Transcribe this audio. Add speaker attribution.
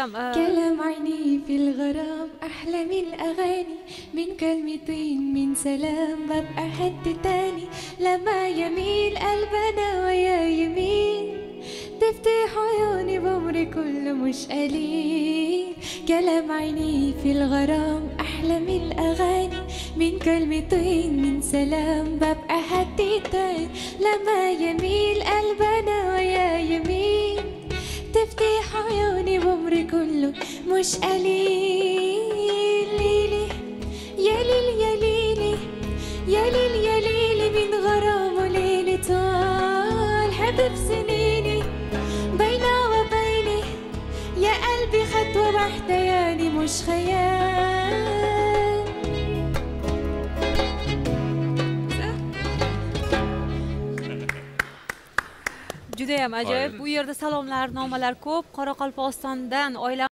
Speaker 1: judayam
Speaker 2: كلام عيني في الغرام أحلى من الأغاني، من كلمتين من سلام ببقى حد تاني، لما يميل قلبنا ويا يمين تفتح عيوني بعمري كله مش قليل. كلام عيني في الغرام أحلى من الأغاني، من كلمتين من سلام ببقى حد تاني، لما يميل قلبنا ويا يمين تفتح عيوني بعمري كله مش قليل. ليلي يا ليل يا ليلي يا ليل يا ليلي، من غرامه ليلي طال حبيب سنيني بينه وبيني، يا قلبي خطوة واحدة يعني مش خيال.
Speaker 1: judayam ajoyib. Bu yerda salomlar, nomalar ko'p. Qoraqalpog'istondan oilam